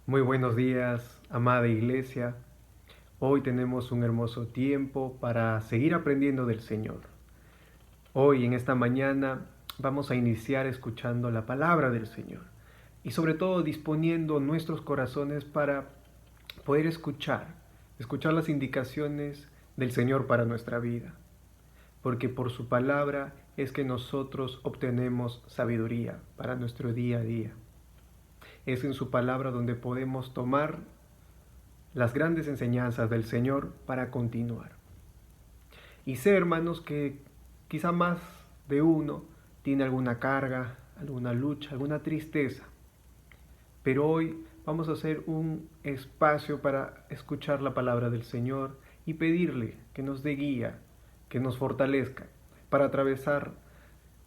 Muy buenos días, amada iglesia. Hoy tenemos un hermoso tiempo para seguir aprendiendo del Señor. Hoy, en esta mañana, vamos a iniciar escuchando la palabra del Señor y sobre todo disponiendo nuestros corazones para poder escuchar las indicaciones del Señor para nuestra vida, porque por su palabra es que nosotros obtenemos sabiduría para nuestro día a día. Es en su palabra donde podemos tomar las grandes enseñanzas del Señor para continuar. Y sé, hermanos, que quizá más de uno tiene alguna carga, alguna lucha, alguna tristeza. Pero hoy vamos a hacer un espacio para escuchar la palabra del Señor y pedirle que nos dé guía, que nos fortalezca para atravesar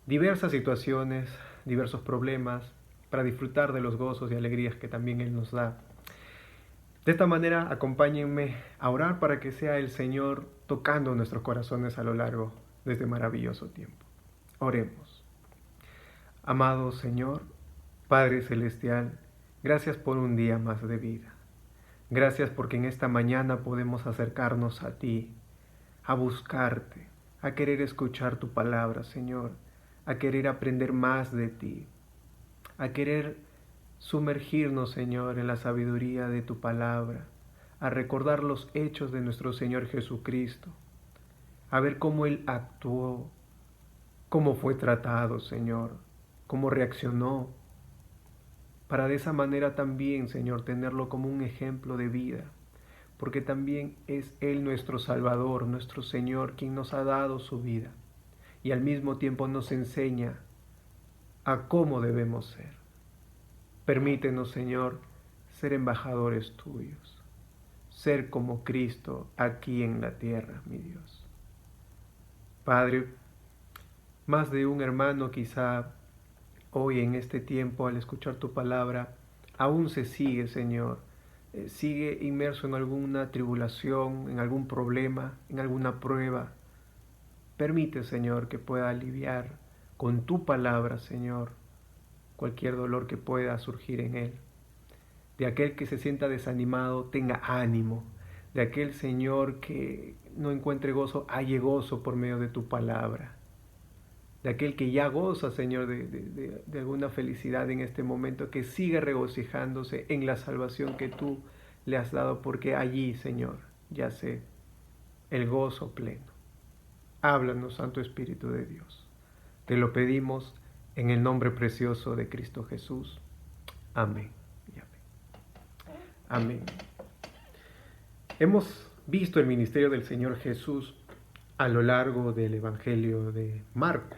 diversas situaciones, diversos problemas, para disfrutar de los gozos y alegrías que también Él nos da. De esta manera, acompáñenme a orar para que sea el Señor tocando nuestros corazones a lo largo de este maravilloso tiempo. Oremos. Amado Señor, Padre Celestial, gracias por un día más de vida. Gracias porque en esta mañana podemos acercarnos a ti, a buscarte, a querer escuchar tu palabra, Señor, a querer aprender más de ti, a querer sumergirnos, Señor, en la sabiduría de tu palabra, a recordar los hechos de nuestro Señor Jesucristo, a ver cómo Él actuó, cómo fue tratado, Señor, cómo reaccionó, para de esa manera también, Señor, tenerlo como un ejemplo de vida, porque también es Él nuestro Salvador, nuestro Señor, quien nos ha dado su vida y al mismo tiempo nos enseña a cómo debemos ser. Permítenos, Señor, ser embajadores tuyos, ser como Cristo aquí en la tierra, mi Dios. Padre, más de un hermano quizá hoy en este tiempo al escuchar tu palabra, aún se sigue, Señor, sigue inmerso en alguna tribulación, en algún problema, en alguna prueba. Permite, Señor, que pueda aliviar con tu palabra, Señor, cualquier dolor que pueda surgir en él. De aquel que se sienta desanimado, tenga ánimo. De aquel, Señor, que no encuentre gozo, halle gozo por medio de tu palabra. De aquel que ya goza, Señor, de alguna felicidad en este momento, que siga regocijándose en la salvación que tú le has dado, porque allí, Señor, yace el gozo pleno. Háblanos, Santo Espíritu de Dios. Te lo pedimos en el nombre precioso de Cristo Jesús. Amén y amén. Amén. Hemos visto el ministerio del Señor Jesús a lo largo del Evangelio de Marco,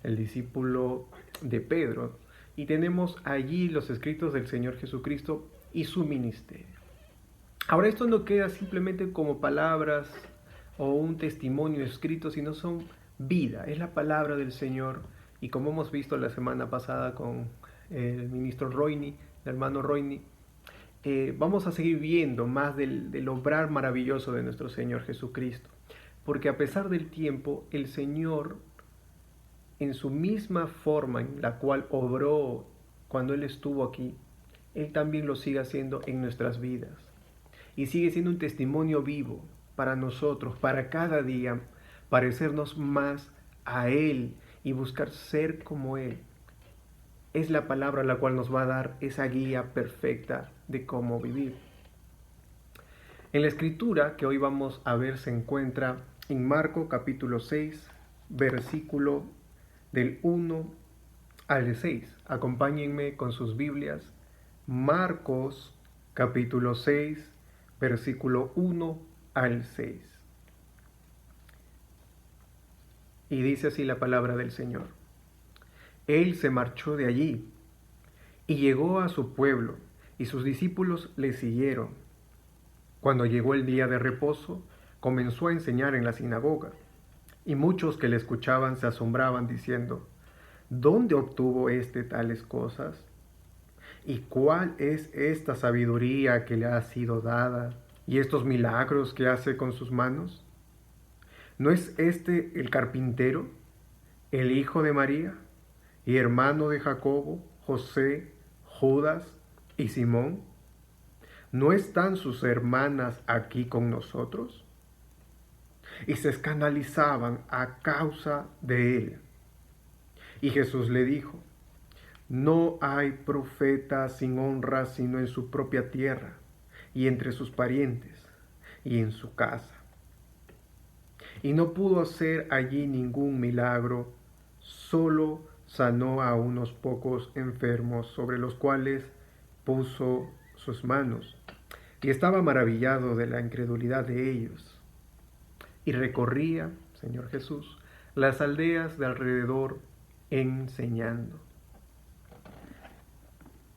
el discípulo de Pedro, y tenemos allí los escritos del Señor Jesucristo y su ministerio. Ahora, esto no queda simplemente como palabras o un testimonio escrito, sino son vida, es la palabra del Señor. Y como hemos visto la semana pasada con el ministro Roini, el hermano Roini, vamos a seguir viendo más del obrar maravilloso de nuestro Señor Jesucristo. Porque a pesar del tiempo, el Señor, en su misma forma en la cual obró cuando Él estuvo aquí, Él también lo sigue haciendo en nuestras vidas. Y sigue siendo un testimonio vivo para nosotros, para cada día, parecernos más a Él y buscar ser como Él. Es la palabra la cual nos va a dar esa guía perfecta de cómo vivir. En la escritura que hoy vamos a ver se encuentra en Marco capítulo 6, versículo del 1 al 6. Acompáñenme con sus Biblias. Marcos capítulo 6, versículo 1 al 6. Y dice así la palabra del Señor. Él se marchó de allí y llegó a su pueblo, y sus discípulos le siguieron. Cuando llegó el día de reposo, comenzó a enseñar en la sinagoga, y muchos que le escuchaban se asombraban diciendo, ¿dónde obtuvo tales cosas? ¿Y cuál es esta sabiduría que le ha sido dada y estos milagros que hace con sus manos? ¿No es este el carpintero, el hijo de María y hermano de Jacobo, José, Judas ¿Y Simón? ¿No están sus hermanas aquí con nosotros? Y se escandalizaban a causa de él. Y Jesús le dijo: no hay profeta sin honra sino en su propia tierra, y entre sus parientes, y en su casa. Y no pudo hacer allí ningún milagro, solo sanó a unos pocos enfermos sobre los cuales puso sus manos. Y estaba maravillado de la incredulidad de ellos. Y recorría, Señor Jesús, las aldeas de alrededor enseñando.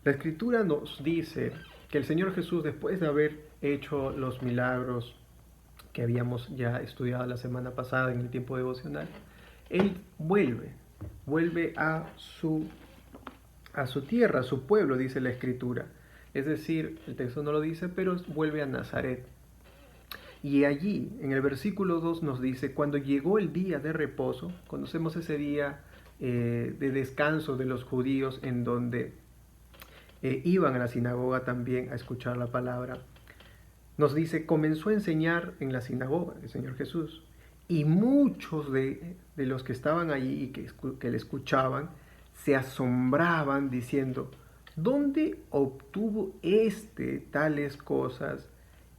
La Escritura nos dice que el Señor Jesús, después de haber hecho los milagros que habíamos ya estudiado la semana pasada en el tiempo devocional, Él vuelve a su tierra, a su pueblo, dice la Escritura. Es decir, el texto no lo dice, pero vuelve a Nazaret. Y allí, en el versículo 2 nos dice: cuando llegó el día de reposo, conocemos ese día de descanso de los judíos, en donde iban a la sinagoga también a escuchar la palabra, nos dice: comenzó a enseñar en la sinagoga el Señor Jesús. Y muchos de los que estaban allí y que le escuchaban se asombraban diciendo: ¿dónde obtuvo tales cosas?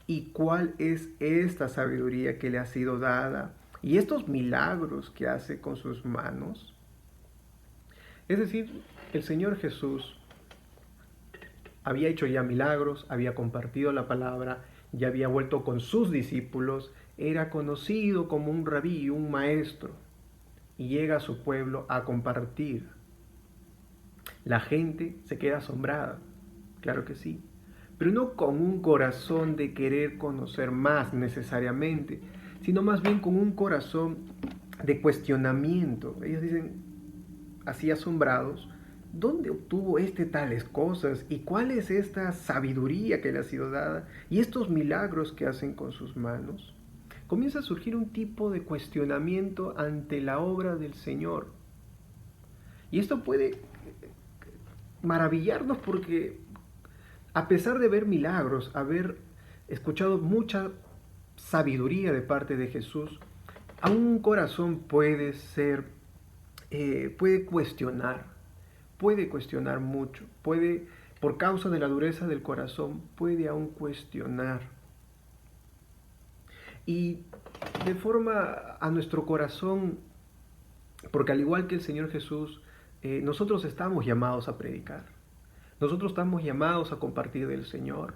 ¿Y cuál es esta sabiduría que le ha sido dada? ¿Y estos milagros que hace con sus manos? Es decir, el Señor Jesús había hecho ya milagros, había compartido la palabra, ya había vuelto con sus discípulos, era conocido como un rabí, un maestro, y llega a su pueblo a compartir. La gente se queda asombrada, claro que sí, pero no con un corazón de querer conocer más necesariamente, sino más bien con un corazón de cuestionamiento. Ellos dicen, así asombrados: ¿dónde obtuvo tales cosas? ¿Y cuál es esta sabiduría que le ha sido dada? ¿Y estos milagros que hacen con sus manos? Comienza a surgir un tipo de cuestionamiento ante la obra del Señor. Y esto puede maravillarnos porque, a pesar de ver milagros, haber escuchado mucha sabiduría de parte de Jesús, aún un corazón puede cuestionar mucho, por causa de la dureza del corazón, puede aún cuestionar. Y de forma a nuestro corazón, porque al igual que el Señor Jesús, nosotros estamos llamados a predicar. Nosotros estamos llamados a compartir del Señor.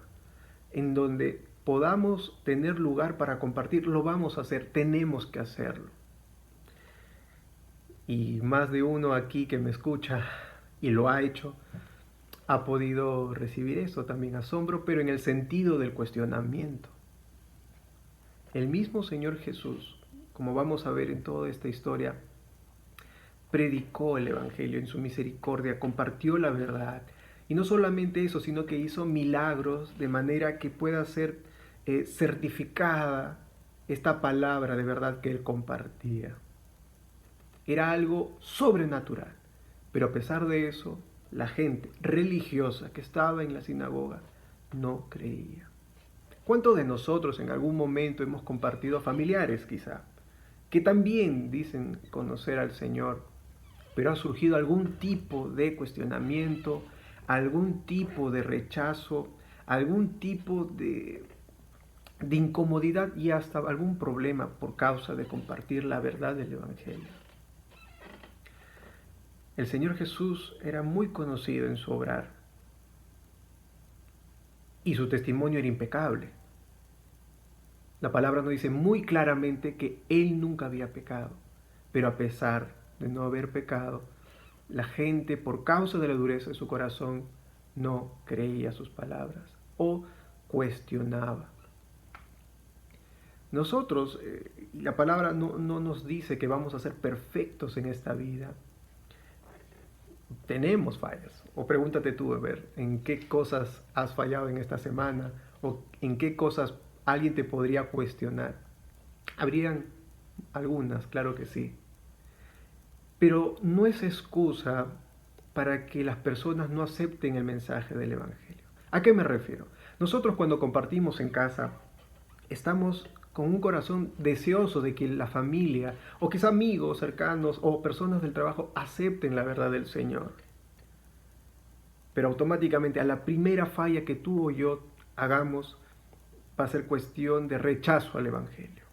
En donde podamos tener lugar para compartir, lo vamos a hacer, tenemos que hacerlo. Y más de uno aquí que me escucha y lo ha hecho, ha podido recibir eso también, asombro, pero en el sentido del cuestionamiento. El mismo Señor Jesús, como vamos a ver en toda esta historia, predicó el Evangelio en su misericordia, compartió la verdad. Y no solamente eso, sino que hizo milagros de manera que pueda ser certificada esta palabra de verdad que él compartía. Era algo sobrenatural. Pero a pesar de eso, la gente religiosa que estaba en la sinagoga no creía. ¿Cuántos de nosotros en algún momento hemos compartido a familiares quizá, que también dicen conocer al Señor, pero ha surgido algún tipo de cuestionamiento, algún tipo de rechazo, algún tipo de incomodidad y hasta algún problema por causa de compartir la verdad del Evangelio? El Señor Jesús era muy conocido en su obrar y su testimonio era impecable. La palabra nos dice muy claramente que Él nunca había pecado, pero a pesar de no haber pecado, la gente, por causa de la dureza de su corazón, no creía sus palabras o cuestionaba. Nosotros, la palabra no nos dice que vamos a ser perfectos en esta vida. Tenemos fallas. O pregúntate tú, a ver, ¿en qué cosas has fallado en esta semana? ¿O en qué cosas alguien te podría cuestionar? Habrían algunas, claro que sí. Pero no es excusa para que las personas no acepten el mensaje del Evangelio. ¿A qué me refiero? Nosotros cuando compartimos en casa, estamos con un corazón deseoso de que la familia, o quizá amigos cercanos, o personas del trabajo acepten la verdad del Señor. Pero automáticamente a la primera falla que tú o yo hagamos, va a ser cuestión de rechazo al Evangelio.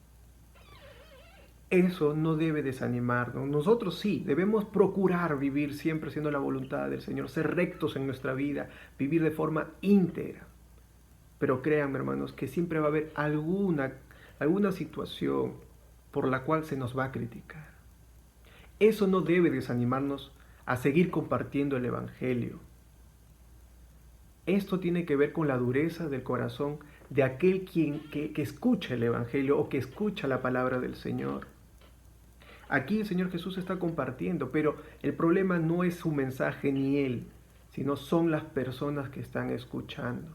Eso no debe desanimarnos. Nosotros sí, debemos procurar vivir siempre siendo la voluntad del Señor, ser rectos en nuestra vida, vivir de forma íntegra. Pero créanme, hermanos, que siempre va a haber alguna situación por la cual se nos va a criticar. Eso no debe desanimarnos a seguir compartiendo el Evangelio. Esto tiene que ver con la dureza del corazón de aquel que escucha el Evangelio o que escucha la palabra del Señor. Aquí el Señor Jesús está compartiendo, pero el problema no es su mensaje ni Él, sino son las personas que están escuchando.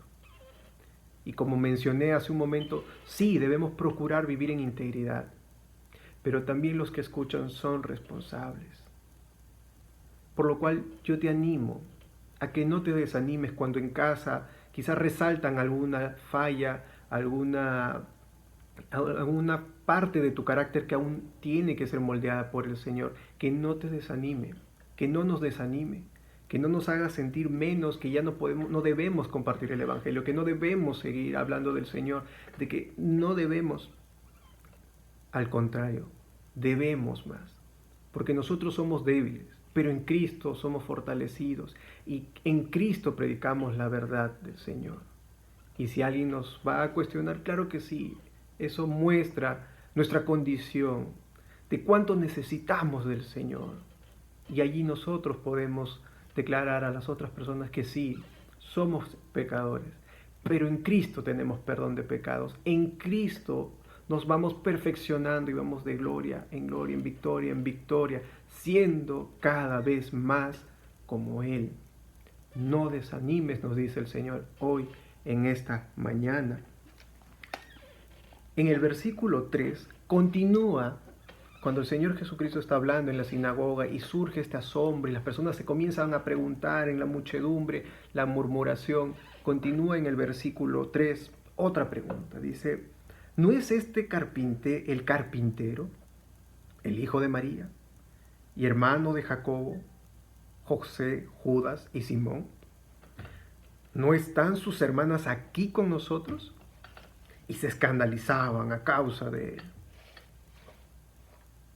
Y como mencioné hace un momento, sí, debemos procurar vivir en integridad, pero también los que escuchan son responsables. Por lo cual yo te animo a que no te desanimes cuando en casa quizás resaltan alguna falla, alguna parte de tu carácter que aún tiene que ser moldeada por el Señor. Que no te desanime, que no nos desanime, que no nos haga sentir menos, que ya no debemos compartir el Evangelio, que no debemos seguir hablando del Señor, de que no debemos. Al contrario, debemos más, porque nosotros somos débiles, pero en Cristo somos fortalecidos y en Cristo predicamos la verdad del Señor. Y si alguien nos va a cuestionar, claro que sí, eso muestra nuestra condición, de cuánto necesitamos del Señor. Y allí nosotros podemos declarar a las otras personas que sí, somos pecadores, pero en Cristo tenemos perdón de pecados. En Cristo nos vamos perfeccionando y vamos de gloria, en victoria, siendo cada vez más como Él. No desanimes, nos dice el Señor hoy en esta mañana. En el versículo 3 continúa cuando el Señor Jesucristo está hablando en la sinagoga y surge este asombro y las personas se comienzan a preguntar en la muchedumbre, la murmuración. Continúa en el versículo 3 otra pregunta. Dice, ¿no es este el carpintero, el hijo de María, y hermano de Jacobo, José, Judas y Simón? ¿No están sus hermanas aquí con nosotros? Y se escandalizaban a causa de él.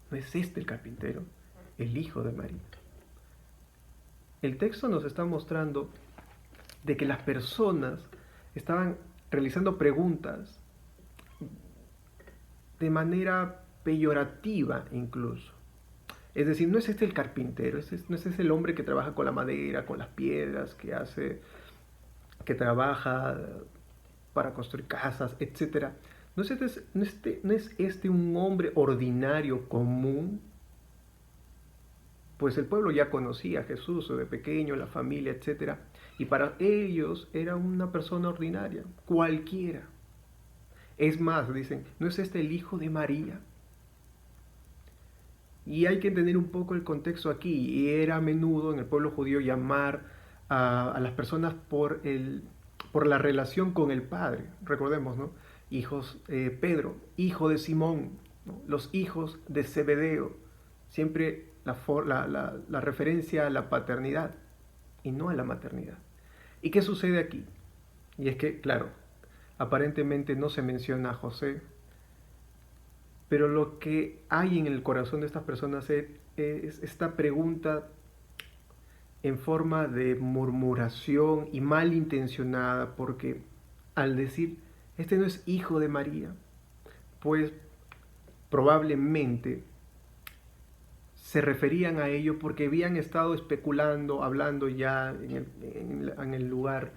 ¿No es este el carpintero, el hijo de María? El texto nos está mostrando de que las personas estaban realizando preguntas de manera peyorativa incluso. Es decir, no es este el carpintero, no es ese el hombre que trabaja con la madera, con las piedras, que trabaja para construir casas, etc. ¿No es este un hombre ordinario, común? Pues el pueblo ya conocía a Jesús de pequeño, la familia, etc. Y para ellos era una persona ordinaria, cualquiera. Es más, dicen, ¿no es este el hijo de María? Y hay que entender un poco el contexto aquí. Y era a menudo en el pueblo judío llamar a las personas por la relación con el Padre. Recordemos, ¿no? Pedro, hijo de Simón, ¿no? Los hijos de Zebedeo. Siempre la referencia a la paternidad y no a la maternidad. ¿Y qué sucede aquí? Y es que, claro, aparentemente no se menciona a José, pero lo que hay en el corazón de estas personas es esta pregunta en forma de murmuración y malintencionada, porque al decir, este no es hijo de María, pues probablemente se referían a ello porque habían estado especulando, hablando ya en el lugar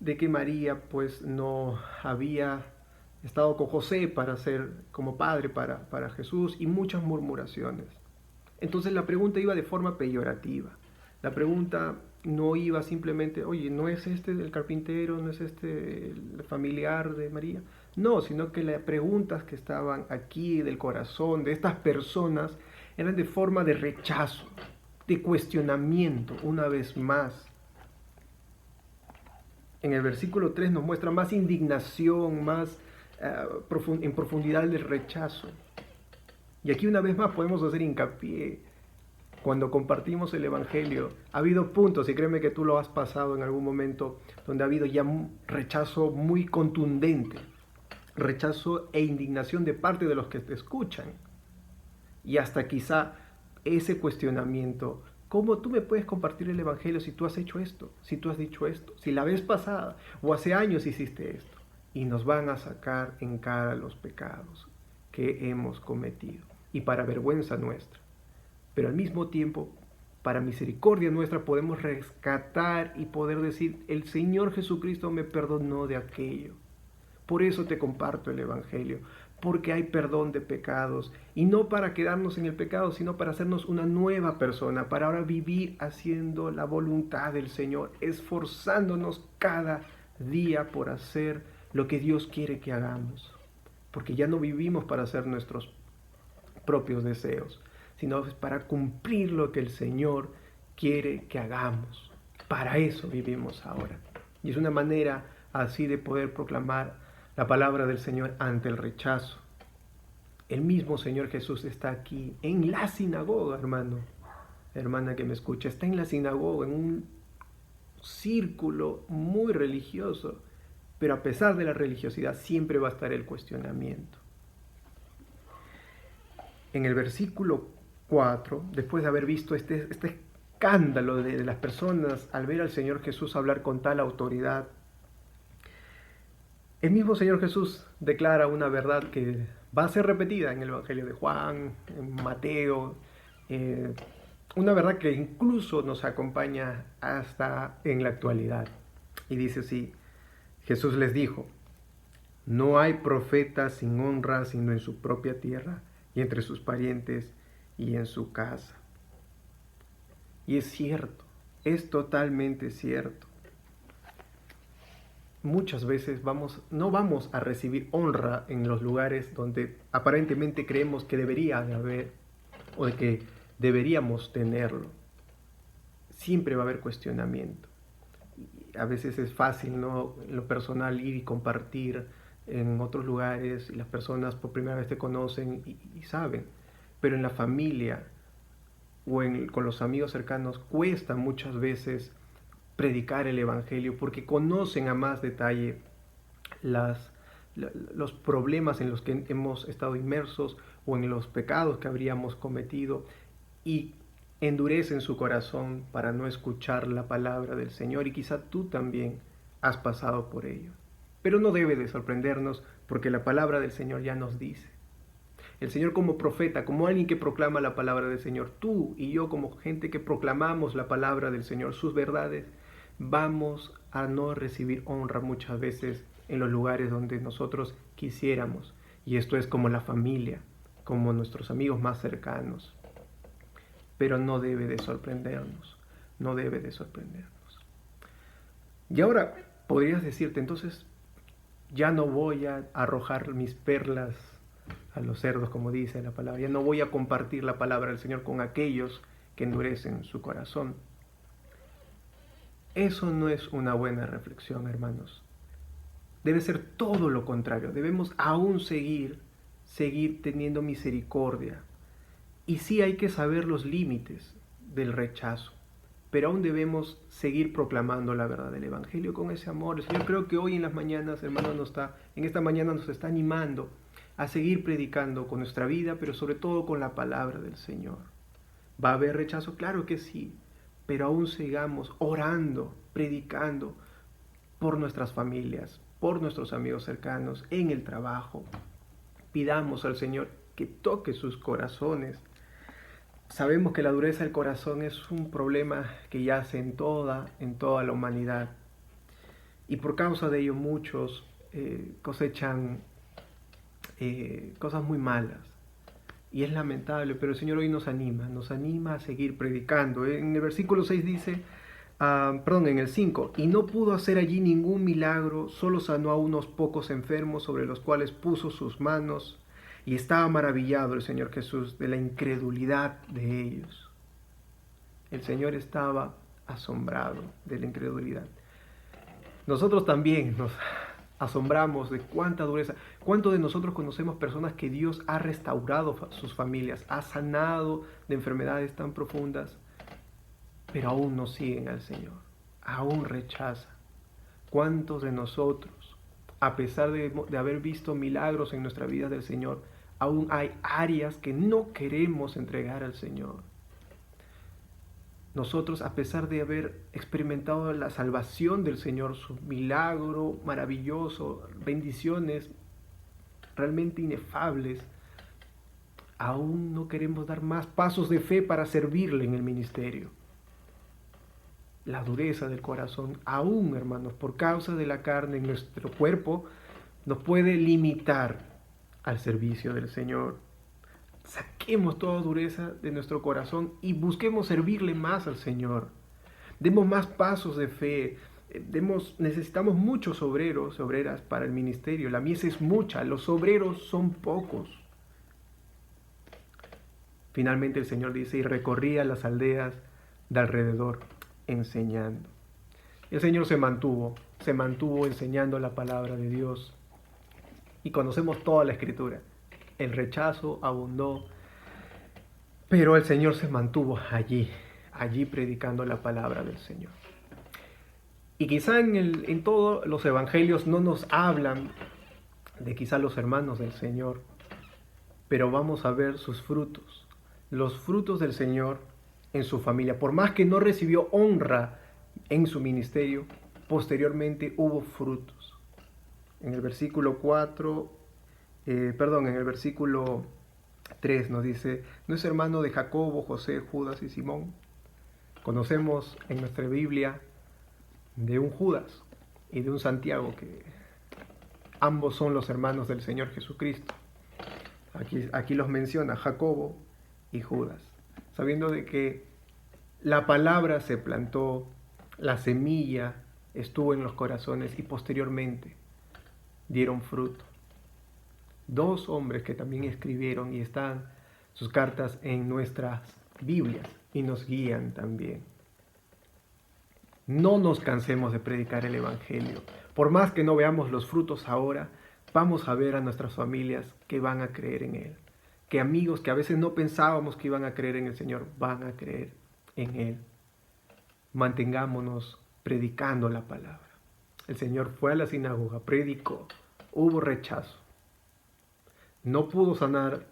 de que María pues no había estado con José para ser como padre para Jesús y muchas murmuraciones. Entonces la pregunta iba de forma peyorativa. La pregunta no iba simplemente, oye, ¿no es este el carpintero? ¿No es este el familiar de María? No, sino que las preguntas que estaban aquí del corazón de estas personas eran de forma de rechazo, de cuestionamiento, una vez más. En el versículo 3 nos muestra más indignación, más en profundidad del rechazo. Y aquí una vez más podemos hacer hincapié. Cuando compartimos el Evangelio, ha habido puntos, y créeme que tú lo has pasado en algún momento, donde ha habido ya un rechazo muy contundente, rechazo e indignación de parte de los que te escuchan. Y hasta quizá ese cuestionamiento, ¿cómo tú me puedes compartir el Evangelio si tú has hecho esto? Si tú has dicho esto, si la vez pasada o hace años hiciste esto. Y nos van a sacar en cara los pecados que hemos cometido. Y para vergüenza nuestra. Pero al mismo tiempo, para misericordia nuestra, podemos rescatar y poder decir, el Señor Jesucristo me perdonó de aquello. Por eso te comparto el Evangelio, porque hay perdón de pecados, y no para quedarnos en el pecado, sino para hacernos una nueva persona, para ahora vivir haciendo la voluntad del Señor, esforzándonos cada día por hacer lo que Dios quiere que hagamos, porque ya no vivimos para hacer nuestros propios deseos, sino para cumplir lo que el Señor quiere que hagamos. Para eso vivimos ahora. Y es una manera así de poder proclamar la palabra del Señor ante el rechazo. El mismo Señor Jesús está aquí en la sinagoga, hermano, hermana que me escucha, está en la sinagoga, en un círculo muy religioso, pero a pesar de la religiosidad siempre va a estar el cuestionamiento. En el versículo 4, después de haber visto este escándalo de las personas al ver al Señor Jesús hablar con tal autoridad, el mismo Señor Jesús declara una verdad que va a ser repetida en el Evangelio de Juan, en Mateo, una verdad que incluso nos acompaña hasta en la actualidad. Y dice así, Jesús les dijo, no hay profeta sin honra sino en su propia tierra y entre sus parientes y en su casa. Y es cierto, es totalmente cierto. Muchas veces no vamos a recibir honra en los lugares donde aparentemente creemos que debería de haber o de que deberíamos tenerlo. Siempre va a haber cuestionamiento. A veces es fácil, ¿no?, en lo personal ir y compartir en otros lugares y las personas por primera vez te conocen y saben. Pero en la familia o con los amigos cercanos cuesta muchas veces predicar el Evangelio porque conocen a más detalle los problemas en los que hemos estado inmersos o en los pecados que habríamos cometido y endurecen su corazón para no escuchar la palabra del Señor, y quizá tú también has pasado por ello. Pero no debe de sorprendernos porque la palabra del Señor ya nos dice. El Señor como profeta, como alguien que proclama la palabra del Señor, tú y yo como gente que proclamamos la palabra del Señor, sus verdades, vamos a no recibir honra muchas veces en los lugares donde nosotros quisiéramos. Y esto es como la familia, como nuestros amigos más cercanos. Pero no debe de sorprendernos, no debe de sorprendernos. Y ahora podrías decirte, entonces, ya no voy a arrojar mis perlas a los cerdos, como dice la palabra, ya no voy a compartir la palabra del Señor con aquellos que endurecen su corazón. Eso no es una buena reflexión, hermanos. Debe ser todo lo contrario, debemos aún seguir teniendo misericordia. Y sí hay que saber los límites del rechazo, pero aún debemos seguir proclamando la verdad del Evangelio con ese amor. El Señor creo que hoy en las mañanas, hermanos, en esta mañana nos está animando a seguir predicando con nuestra vida, pero sobre todo con la palabra del Señor. ¿Va a haber rechazo? Claro que sí, pero aún sigamos orando, predicando por nuestras familias, por nuestros amigos cercanos, en el trabajo. Pidamos al Señor que toque sus corazones. Sabemos que la dureza del corazón es un problema que yace en toda la humanidad. Y por causa de ello muchos cosechan cosas muy malas. Y es lamentable, pero el Señor hoy nos anima a seguir predicando. En el versículo 6 dice, en el 5, y no pudo hacer allí ningún milagro, solo sanó a unos pocos enfermos sobre los cuales puso sus manos. Y estaba maravillado el Señor Jesús de la incredulidad de ellos. El Señor estaba asombrado de la incredulidad. Nosotros también nos asombramos de cuánta dureza. ¿Cuántos de nosotros conocemos personas que Dios ha restaurado sus familias, ha sanado de enfermedades tan profundas, pero aún no siguen al Señor, aún rechazan? ¿Cuántos de nosotros, a pesar de haber visto milagros en nuestra vida del Señor, aún hay áreas que no queremos entregar al Señor? Nosotros, a pesar de haber experimentado la salvación del Señor, su milagro maravilloso, bendiciones realmente inefables, aún no queremos dar más pasos de fe para servirle en el ministerio. La dureza del corazón, aún, hermanos, por causa de la carne en nuestro cuerpo, nos puede limitar al servicio del Señor. Saquemos toda dureza de nuestro corazón y busquemos servirle más al Señor. Demos más pasos de fe. Necesitamos muchos obreros, obreras para el ministerio. La mies es mucha, los obreros son pocos. Finalmente el Señor dice, y recorría las aldeas de alrededor enseñando. El Señor se mantuvo enseñando la palabra de Dios. Y conocemos toda la Escritura. El rechazo abundó, pero el Señor se mantuvo allí predicando la palabra del Señor. Y quizá en todos los evangelios no nos hablan de quizá los hermanos del Señor, pero vamos a ver sus frutos, los frutos del Señor en su familia. Por más que no recibió honra en su ministerio, posteriormente hubo frutos. En el versículo 3 nos dice, ¿no es hermano de Jacobo, José, Judas y Simón? Conocemos en nuestra Biblia de un Judas y de un Santiago, que ambos son los hermanos del Señor Jesucristo. Aquí los menciona Jacobo y Judas, sabiendo de que la palabra se plantó, la semilla estuvo en los corazones y posteriormente dieron fruto. Dos hombres que también escribieron y están sus cartas en nuestras Biblias y nos guían también. No nos cansemos de predicar el Evangelio. Por más que no veamos los frutos ahora, vamos a ver a nuestras familias que van a creer en Él. Que amigos que a veces no pensábamos que iban a creer en el Señor, van a creer en Él. Mantengámonos predicando la palabra. El Señor fue a la sinagoga, predicó, hubo rechazo. No pudo sanar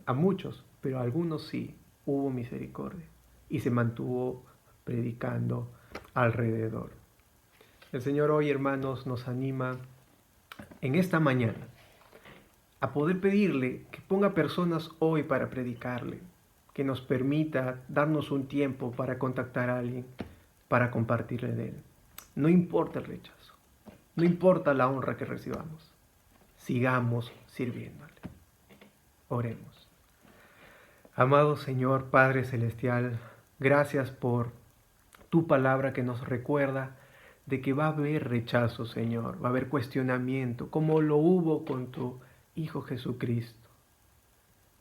a muchos, pero a algunos sí, hubo misericordia y se mantuvo predicando alrededor. El Señor hoy, hermanos, nos anima en esta mañana a poder pedirle que ponga personas hoy para predicarle, que nos permita darnos un tiempo para contactar a alguien, para compartirle de Él. No importa el rechazo, no importa la honra que recibamos, sigamos sirviéndole. Oremos. Amado Señor, Padre Celestial, gracias por tu palabra que nos recuerda de que va a haber rechazo, Señor, va a haber cuestionamiento, como lo hubo con tu Hijo Jesucristo.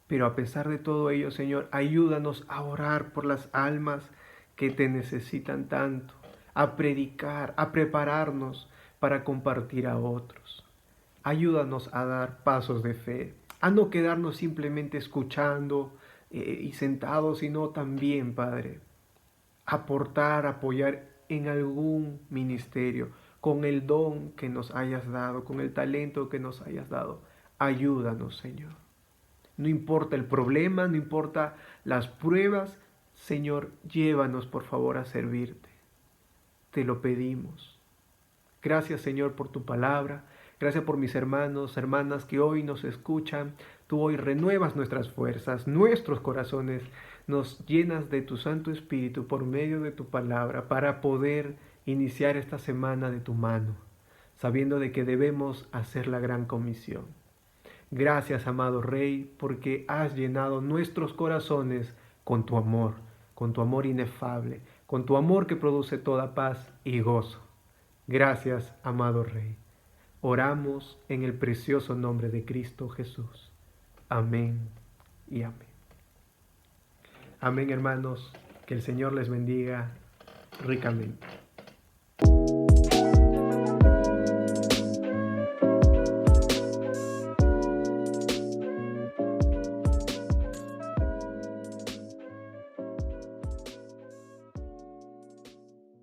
Pero a pesar de todo ello, Señor, ayúdanos a orar por las almas que te necesitan tanto, a predicar, a prepararnos para compartir a otros. Ayúdanos a dar pasos de fe, a no quedarnos simplemente escuchando y sentados, sino también, Padre, aportar, apoyar en algún ministerio, con el don que nos hayas dado, con el talento que nos hayas dado. Ayúdanos, Señor. No importa el problema, no importa las pruebas, Señor, llévanos por favor a servirte. Te lo pedimos. Gracias, Señor, por tu palabra. Gracias por mis hermanos, hermanas que hoy nos escuchan. Tú hoy renuevas nuestras fuerzas, nuestros corazones. Nos llenas de tu Santo Espíritu por medio de tu palabra para poder iniciar esta semana de tu mano, sabiendo de que debemos hacer la gran comisión. Gracias, amado Rey, porque has llenado nuestros corazones con tu amor inefable, con tu amor que produce toda paz y gozo. Gracias, amado Rey. Oramos en el precioso nombre de Cristo Jesús. Amén y amén. Amén, hermanos. Que el Señor les bendiga ricamente.